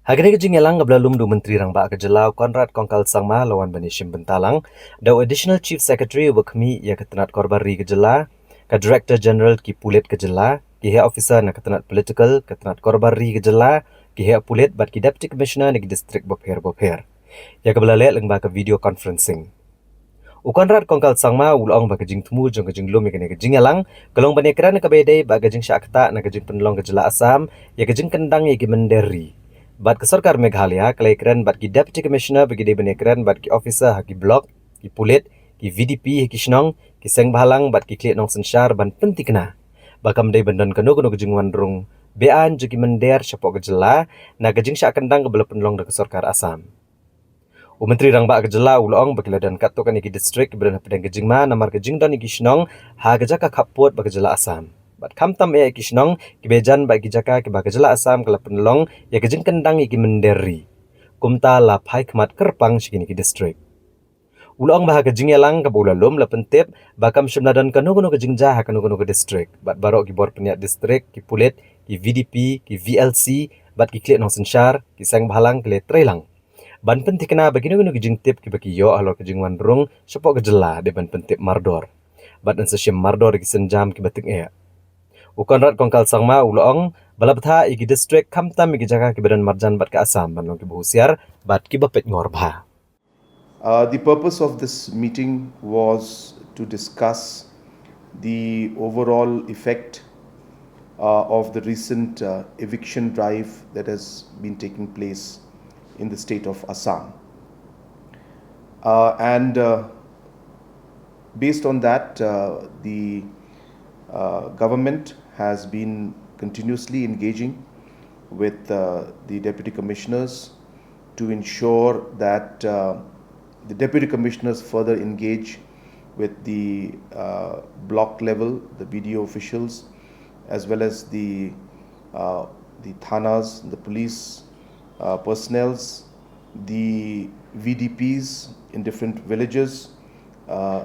Hagani ka Jingkyndang ngablalum du Menteri Rang Ba Kejelau Conrad kongkal sangma lawan bani Bentalang, dau Additional Chief Secretary wakmi ya ketenat korbari Kejela, ka Director General ki Pulit Kejela, ki Head Officer na ketenat Political ketenat korbari Kejela, ki Head Pulit bat ki Deputy Commissioner ni District Bopher. Ya kebelalek leng ba ke video conferencing. Conrad kongkal sangma ulong ba kejing temu jong kejing lum ya Jingkyndang, kelong bani keran ka bedai ba kejing syakta na kejing penlong Kejela Assam, ya Jingkyndang ya ki Mynder. Bat ke Sarkar Meghalaya, kelaikiran bat ki Deputy Commissioner bagi benekran bat ki Officer haki Blok, ki Pulit, ki VDP haki Shnong, ki Seng Bahalang bat ki Klit Nong Sensyar ban penti kena. Bakam day bandon kano kejing wandrung, bean juki Mynder syapok Kejela, na kejing Jingkyndang ke penlong ke Sarkar Assam. Menteri Rang Ba Kejela ulong bakila dan katokan iki distrik berana pedang kejing ma namar kejing dan iki Shnong ha kejaka Khappud ba Kejela Assam. Bat kamtam ya iki Shnong kibejan ba kijaka ki ba Kejela Assam kala penlong ya Jingkyndang iki Mynderi. Kumta la pai kemat kerpang sikini ki distrik. Ulong bah Jingkyndang ka bulalum la pentip bakam syumnadan kanu kejing jah kanu ke distrik. Bat barok ki bor peniat distrik ki Pulit, ki VDP, ki VLC, bat ki Klit Nong Sensyar, ki Seng Bahalang ki Letrelang. Ban penti kena begini kejing tip ki baki yo alor kejing wandrung syapok Kejela de ban pentip mardor. Bat an sesyem mardor ki senjam ki bating e. Conrad kongkal sangma ulong bala Bthah iki distrik kamtam iki jaga ki badan marjan bat ke Assam banong ki Husiar bat ki bapet ngorba. The purpose of this meeting was to discuss the overall effect of the recent eviction drive that has been taking place in the state of Assam. Based on that, the government has been continuously engaging with the deputy commissioners to ensure that the deputy commissioners further engage with the block level, the BDO officials, as well as the thanas, the police personnels, the VDPs in different villages,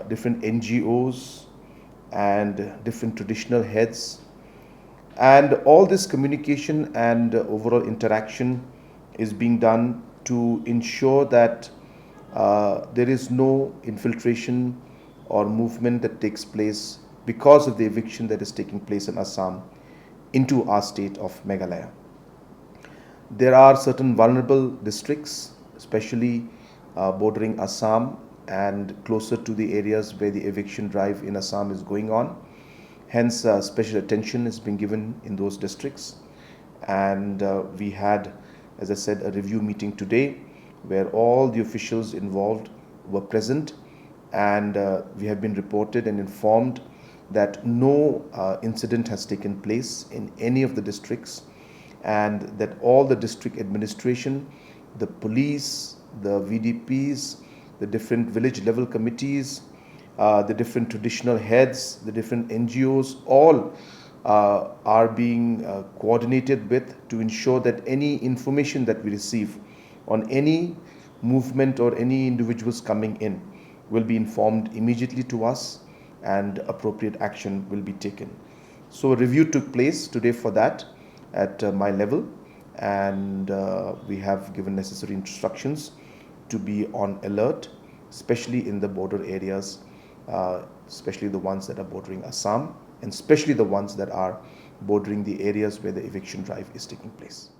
different NGOs, and different traditional heads. And all this communication and overall interaction is being done to ensure that there is no infiltration or movement that takes place because of the eviction that is taking place in Assam into our state of Meghalaya. There are certain vulnerable districts, especially bordering Assam and closer to the areas where the eviction drive in Assam is going on. Hence, special attention is being given in those districts. And we had, as I said, a review meeting today where all the officials involved were present, and we have been reported and informed that no incident has taken place in any of the districts, and that all the district administration, the police, the VDPs, the different village level committees, the different traditional heads, the different NGOs, all are being coordinated with to ensure that any information that we receive on any movement or any individuals coming in will be informed immediately to us, and appropriate action will be taken. So a review took place today for that at my level, and we have given necessary instructions to be on alert, especially in the border areas, especially the ones that are bordering Assam, and especially the ones that are bordering the areas where the eviction drive is taking place.